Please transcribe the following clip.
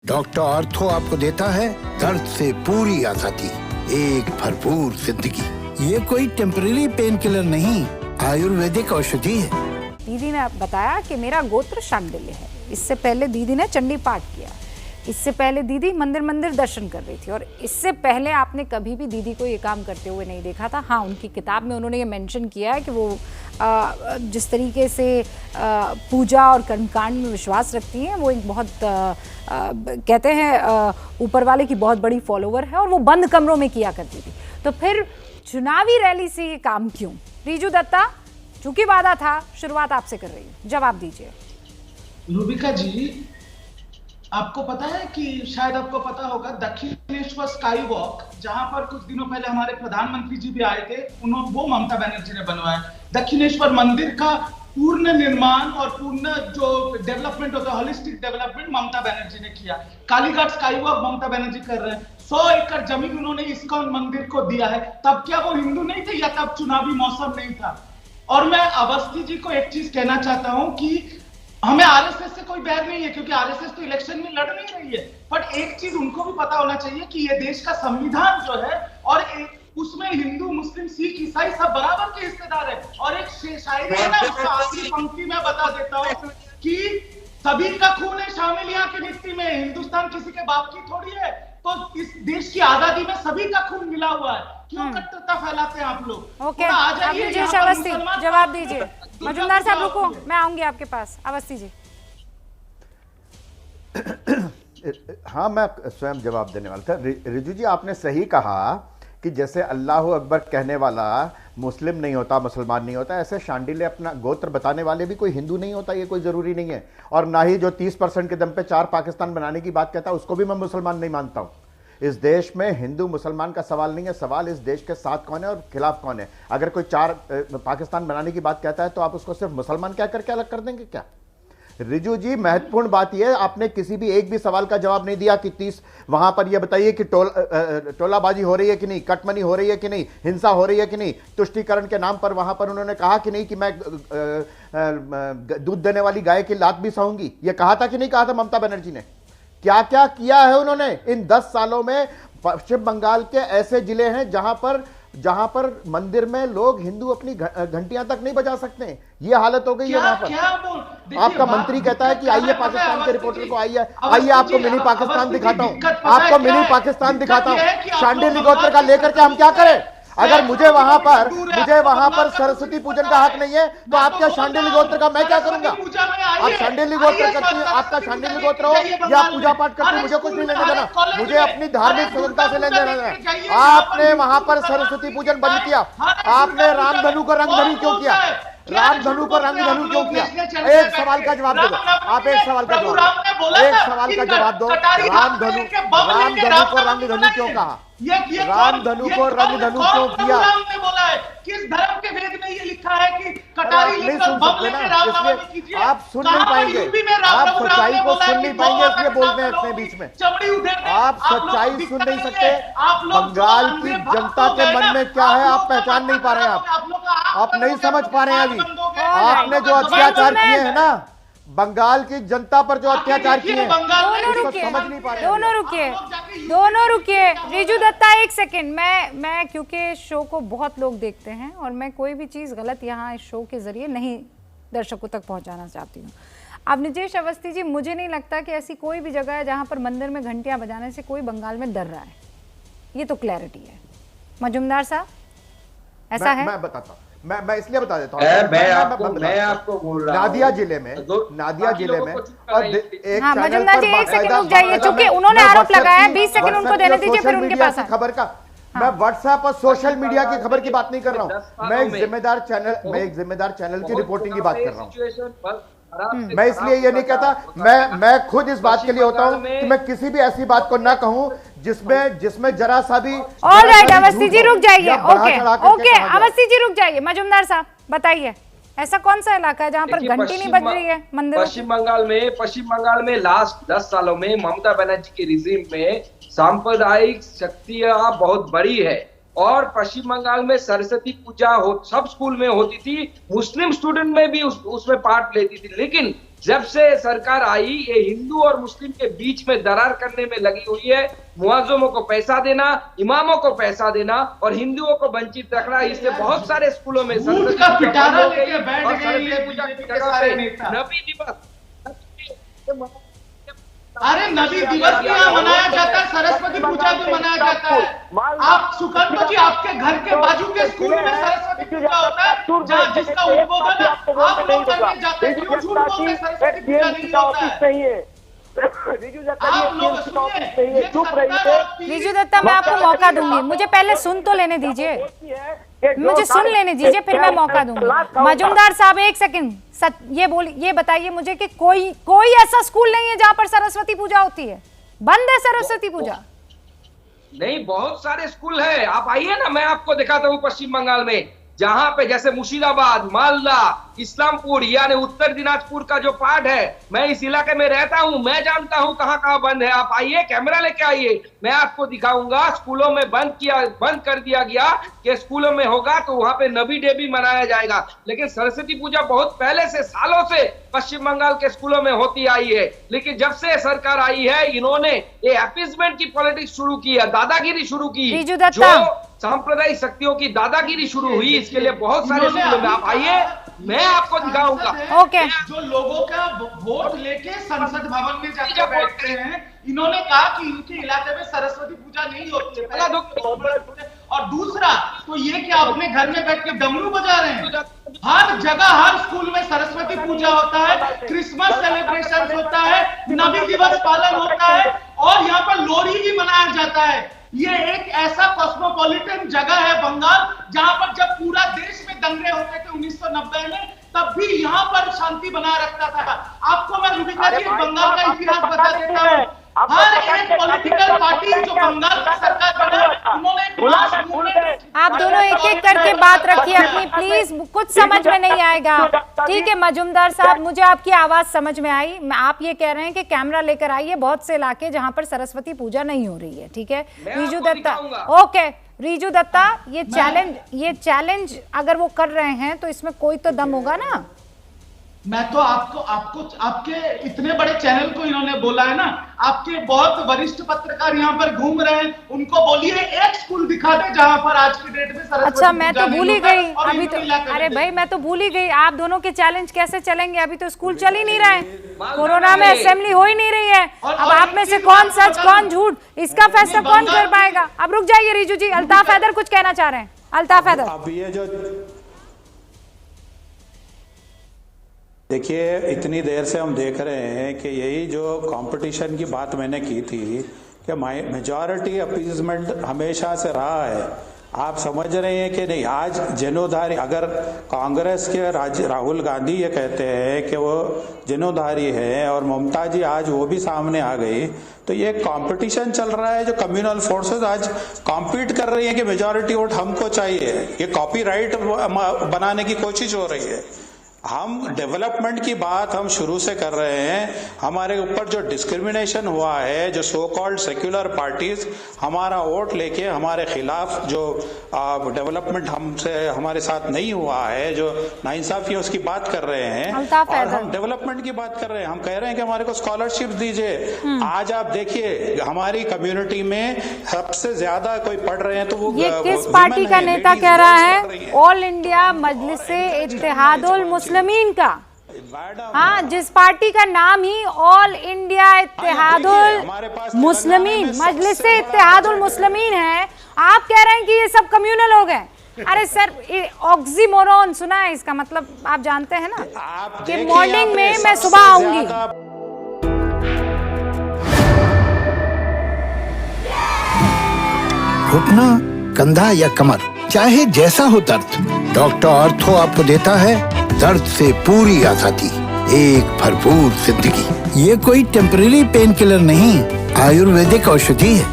Doctor ortho आपको देता है दर्द से पूरी आजादी, एक भरपूर जिंदगी। ये कोई टेम्परेरी पेन किलर नहीं, आयुर्वेदिक औषधि है। दीदी ने बताया कि मेरा गोत्र शांडिल्य है। इससे पहले दीदी ने चंडी पाठ किया, इससे पहले दीदी मंदिर मंदिर दर्शन कर रही थी, और इससे पहले आपने कभी भी दीदी को ये काम करते हुए नहीं देखा था। हाँ, उनकी किताब में उन्होंने ये मेंशन किया है कि वो जिस तरीके से पूजा और कर्मकांड में विश्वास रखती हैं, वो एक बहुत कहते हैं ऊपर वाले की बहुत बड़ी फॉलोवर है, और वो बंद कमरों में किया करती थी। तो फिर चुनावी रैली से ये काम क्यों? रीजू दत्ता, चूंकि वादा था, शुरुआत आपसे कर रही हूँ, जवाब दीजिए। रूबिका जी, आपको पता है कि शायद आपको पता होगा, दक्षिणेश्वर स्काई वॉक, जहां पर कुछ दिनों पहले हमारे प्रधानमंत्री जी भी आए थे, उन्होंने वो ममता बनर्जी ने बनवाया। दक्षिणेश्वर मंदिर का पूर्ण निर्माण और पूर्ण जो डेवलपमेंट होता है, होलिस्टिक डेवलपमेंट ममता बनर्जी ने किया। कालीघाट स्काई वॉक ममता बनर्जी कर रहे हैं। 100 एकड़ जमीन उन्होंने इस्कॉन मंदिर को दिया है। तब क्या वो हिंदू नहीं थे, या तब चुनावी मौसम नहीं था? और मैं अवस्थी जी को एक चीज कहना चाहता हूं कि हमें आरएसएस से कोई बैर नहीं है, क्योंकि आरएसएस तो इलेक्शन में लड़ नहीं रही है। बट एक चीज उनको भी पता होना चाहिए कि ये देश का संविधान जो है, और उसमें हिंदू, मुस्लिम, सिख, ईसाई सब बराबर के हिस्सेदार है। और एक शायरी है ना, उसका आखिरी पंक्ति में बता देता हूँ कि सभी का खून है शामिल यहाँ की मिट्टी में, हिंदुस्तान किसी के बाप की थोड़ी है। तो इस देश की आजादी में सभी का खून मिला हुआ है। क्यों कट्टरता फैलाते हैं आप लोग? ओके, अवस्थी जवाब दीजिए। मजूमदार साहब रुको, मैं आऊंगी आपके पास। अवस्थी जी। हाँ, मैं स्वयं जवाब देने वाला था। रिजू जी, आपने सही कहा कि जैसे अल्लाह अकबर कहने वाला मुस्लिम नहीं होता, मुसलमान नहीं होता, ऐसे शांडिल्य अपना गोत्र बताने वाले भी कोई हिंदू नहीं होता, ये कोई ज़रूरी नहीं है। और ना ही जो 30% के दम पे 4 पाकिस्तान बनाने की बात कहता है, उसको भी मैं मुसलमान नहीं मानता हूँ। इस देश में हिंदू मुसलमान का सवाल नहीं है, सवाल इस देश के साथ कौन है और खिलाफ कौन है। अगर कोई 4 पाकिस्तान बनाने की बात कहता है तो आप उसको सिर्फ मुसलमान कह करके अलग कर देंगे क्या? रिजू जी, महत्वपूर्ण बात यह है, आपने किसी भी एक भी सवाल का जवाब नहीं दिया कि 30 वहां पर यह बताइए कि टोलाबाजी हो रही है कि नहीं, कटमनी हो रही है कि नहीं, हिंसा हो रही है कि नहीं, तुष्टीकरण के नाम पर वहां पर उन्होंने कहा कि नहीं कि मैं दूध देने वाली गाय की लात भी सहूंगी। यह कहा था कि नहीं कहा था ममता बनर्जी ने? क्या क्या किया है उन्होंने इन 10 सालों में? पश्चिम बंगाल के ऐसे जिले हैं जहां पर मंदिर में लोग हिंदू अपनी घंटियां तक नहीं बजा सकते। ये हालत हो गई है वहां पर। आपका मंत्री कहता है कि आइए पाकिस्तान के रिपोर्टर को आइए आपको मिनी पाकिस्तान दिखाता हूं, आपको मिनी पाकिस्तान दिखाता हूं। शांडिल्य गोत्र का लेकर के हम क्या करें? अगर मुझे वहां पर सरस्वती पूजन का हक नहीं है तो आपके शांडिल्य गोत्र का मैं क्या करूंगा? आप शांडिल्य गोत्र करती हैं, आपका शांडिल्य गोत्र हो या पूजा पाठ करती है, मुझे कुछ नहीं लेने देना। मुझे अपनी धार्मिक स्वतंत्रता से लेने देना है। आपने वहां पर सरस्वती पूजन बंद किया, आपने रामधनु को रंगधनु क्यों किया? रामधनु को रंगधनु क्यों किया? एक सवाल का जवाब दो आप, एक सवाल का जवाब दो। रामधनु को रंगधनु क्यों कहा? रामधनु को रंगधनु क्यों किया? किस धर्म के वेद में ये लिखा है कि कटारी नहीं सुन सकते ना, इसलिए आप सुन नहीं पाएंगे, आप सच्चाई को सुन नहीं पाएंगे, इसलिए बोलते हैं इतने बीच में। आप सच्चाई सुन नहीं सकते। बंगाल की जनता के मन में क्या है आप पहचान नहीं पा रहे हैं। आप नहीं समझ पा रहे हैं। अभी आपने जो अत्याचार किए हैं ना, बंगाल की जनता पर जो अत्याचार किए हैं, समझ नहीं पा रहे। दोनों रुकिए। रिजू दत्ता, एक सेकंड। मैं क्योंकि शो को बहुत लोग देखते हैं और मैं कोई भी चीज गलत यहाँ इस शो के जरिए नहीं दर्शकों तक पहुंचाना चाहती हूँ। अब निजेश अवस्थी जी, मुझे नहीं लगता कि ऐसी कोई भी जगह है जहां पर मंदिर में घंटियां बजाने से कोई बंगाल में डर रहा है। ये तो क्लैरिटी है। मजूमदार साहब, ऐसा है? मैं बताता हूँ, मैं इसलिए बता देता हूँ। मैं आपको बोल रहा हूँ, नादिया जिले में और एक हाँ, मजूमदार जी एक सेकंड रुक जाइए, चूंकि उन्होंने आरोप लगाया। 20 सेकंड उनको देने दीजिए, फिर उनके पास खबर का। मैं व्हाट्सएप और सोशल मीडिया की खबर की बात नहीं कर रहा हूँ, मैं एक जिम्मेदार चैनल की रिपोर्टिंग की बात कर रहा हूँ। मैं इसलिए ये नहीं कहता, मैं खुद इस बात के लिए होता हूं कि मैं किसी भी ऐसी बात को ना कहूं जिसमें जरा सा भी। ऑलराइट, अवस्थी जी रुक जाइए। ओके, अवस्थी जी रुक जाइए। मजूमदार साहब बताइए, ऐसा कौन सा इलाका है जहां पर घंटी नहीं बज रही है मंदिर? पश्चिम बंगाल में लास्ट 10 सालों में ममता बनर्जी के रिजीम में सांप्रदायिक शक्तियां बहुत बड़ी है। और पश्चिम बंगाल में सरस्वती पूजा सब स्कूल में होती थी, मुस्लिम स्टूडेंट में भी उसमें पार्ट लेती थी। लेकिन जब से सरकार आई ये हिंदू और मुस्लिम के बीच में दरार करने में लगी हुई है। मुआज्जिमों को पैसा देना, इमामों को पैसा देना और हिंदुओं को वंचित रखना, इससे बहुत सारे स्कूलों में ऊंट का पिटारा लेके बैठ गए ये बीजेपी के सारे नेता। नबी दिवस, अरे नबी दिवस भी यहाँ मनाया जाता है, सरस्वती पूजा भी मनाया जाता है। आप सुकांतो जी, आपके घर के बाजू के स्कूल में सरस्वती पूजा होता है, जहाँ जिसका उद्बोधन आप लोग करने जाते हैं। क्यों झूठ बोलते हैं? सरस्वती पूजा नहीं होता है। आप लोग सुनिए, चुप रहिए। रिजू दत्ता, मैं आपको मौका दूंगी, मुझे पहले सुन तो लेने दीजिए, मुझे सुन लेने दीजिए, फिर मैं मौका दूंगी। मजूमदार साहब एक सेकंड, ये बताइए मुझे कि कोई ऐसा स्कूल नहीं है जहां पर सरस्वती पूजा होती है? बंद है सरस्वती पूजा? नहीं, बहुत सारे स्कूल है, आप आइए ना, मैं आपको दिखाता हूँ पश्चिम बंगाल में, जहां पे जैसे मुर्शिदाबाद, मालदा, इस्लामपुर यानी उत्तर दिनाजपुर का जो पार्ट है, मैं इस इलाके में रहता हूं, मैं जानता हूं कहां कहां बंद है। आप आइए, कैमरा लेके आइए, मैं आपको दिखाऊंगा। स्कूलों में बंद कर दिया गया कि स्कूलों में होगा तो वहां पे नबी डे भी मनाया जाएगा, लेकिन सरस्वती पूजा बहुत पहले से, सालों से पश्चिम बंगाल के स्कूलों में होती आई है। लेकिन जब से सरकार आई है, इन्होंने ये अपीजमेंट की पॉलिटिक्स शुरू की है, दादागिरी शुरू की, जो सांप्रदायिक शक्तियों की दादागिरी शुरू हुई, इसके लिए बहुत सारे स्कूलों में आप आइए, मैं आपको दिखाऊंगा। ओके, जो लोगों का वोट लेके संसद भवन में जाकर बैठते हैं, इन्होंने कहा कि इनके इलाके में सरस्वती पूजा नहीं होती है। और दूसरा तो ये कि आप अपने घर में बैठ के डमरू बजा रहे हैं। हर जगह, हर स्कूल में सरस्वती पूजा होता है, क्रिसमस सेलिब्रेशन होता है, नबी दिवस पालन होता है और यहाँ पर लोहड़ी भी मनाया जाता है। ये एक ऐसा कॉस्मोपॉलिटन जगह है बंगाल, जहां पर जब पूरा देश में दंगे होते थे 1990 में, तब भी यहाँ पर शांति बना रखता था। आपको मैं रूबिका जी बंगाल का इतिहास बता देता हूँ। हर एक पॉलिटिकल पार्टी जो बंगाल की सरकार बना, उन्होंने आप दोनों एक एक करके बात रखिए अपनी, प्लीज, कुछ समझ में नहीं आएगा। ठीक है मजूमदार साहब, मुझे आपकी आवाज समझ में आई। आप ये कह रहे हैं कि कैमरा लेकर आइए बहुत से इलाके जहां पर सरस्वती पूजा नहीं हो रही है। ठीक है रिजू दत्ता, ओके रिजू दत्ता, ये चैलेंज अगर वो कर रहे हैं तो इसमें कोई तो दम होगा ना। मैं तो आपके इतने बड़े चैनल को इन्होंने बोला है ना, आपके बहुत वरिष्ठ पत्रकार यहाँ पर घूम रहे हैं, उनको बोलिए एक स्कूल दिखा दे जहाँ पर आज की डेट में सरस्वती अच्छा, मैं तो भूल ही गई अभी तो, अरे भाई मैं तो भूल ही गई, आप दोनों के चैलेंज कैसे चलेंगे? अभी तो स्कूल चल ही नहीं रहे, कोरोना में असेंबली हो ही नहीं रही है। अब आप में से कौन सच कौन झूठ, इसका फैसला कौन कर पाएगा? अब रुक जाइए रिजू जी, अल्ताफ हैदर कुछ कहना चाह रहे हैं। अल्ताफ हैदर, अब ये जो देखिए, इतनी देर से हम देख रहे हैं कि यही जो कंपटीशन की बात मैंने की थी कि मेजॉरिटी अपीजमेंट हमेशा से रहा है। आप समझ रहे हैं कि नहीं? आज जनेऊधारी, अगर कांग्रेस के राहुल गांधी ये कहते हैं कि वो जनेऊधारी है और ममता जी आज वो भी सामने आ गई, तो ये कंपटीशन चल रहा है जो कम्युनल फोर्सेस आज कॉम्पीट कर रही है कि मेजॉरिटी वोट हमको चाहिए। ये कॉपीराइट बनाने की कोशिश हो रही है। हम डेवलपमेंट की बात हम शुरू से कर रहे हैं। हमारे ऊपर जो डिस्क्रिमिनेशन हुआ है, जो सो कॉल्ड सेक्युलर पार्टीज हमारा वोट लेके हमारे खिलाफ जो डेवलपमेंट हमारे साथ नहीं हुआ है, जो नाइंसाफी है उसकी बात कर रहे हैं और हम डेवलपमेंट की बात कर रहे हैं। हम कह रहे हैं कि हमारे को स्कॉलरशिप दीजिए। आज आप देखिए हमारी कम्युनिटी में सबसे ज्यादा कोई पढ़ रहे हैं तो वो ये किस पार्टी का नेता कह रहा है? ऑल इंडिया मजलिस-ए-इत्तेहादुल मुस्लिमीन का। हाँ, जिस पार्टी का नाम ही ऑल इंडिया इत्तेहादुल मुस्लिमीन, मजलिस-ए-इत्तेहादुल मुस्लिमीन है, आप कह रहे हैं कि ये सब कम्युनल हो गए। अरे सर, ऑक्सीमोरॉन सुना है इसका मतलब? आप जानते हैं ना कि मॉर्निंग में मैं सुबह आऊंगी। घुटना, कंधा या कमर, चाहे जैसा हो दर्द, डॉक्टर ऑर्थो आपको देता है दर्द से पूरी आजादी, एक भरपूर जिंदगी। ये कोई टेम्परेरी पेन किलर नहीं, आयुर्वेदिक औषधि है।